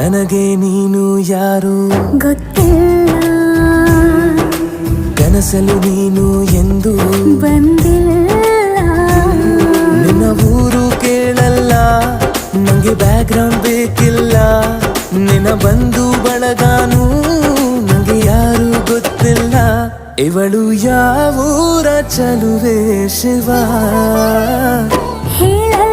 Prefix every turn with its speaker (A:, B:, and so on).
A: ನನಗೆ ನೀನು ಯಾರು
B: ಗೊತ್ತಿಲ್ಲ,
A: ಕನಸಲು ನೀನು ಎಂದು
B: ಬಂದಿಲ್ಲ.
A: ನಿನ್ನ ಊರು ಕೇಳಲ್ಲ, ನಂಗೆ ಬ್ಯಾಕ್ಗ್ರೌಂಡ್ ಬೇಕಿಲ್ಲ. ನಿನ್ನ ಬಂಧು ಬಳಗಾನು ನಂಗೆ ಯಾರು ಗೊತ್ತಿಲ್ಲ. ಇವಳು ಯಾವೂರ ಚಲುವೆ ಶಿವ
B: ಹೇಳಲ್ಲ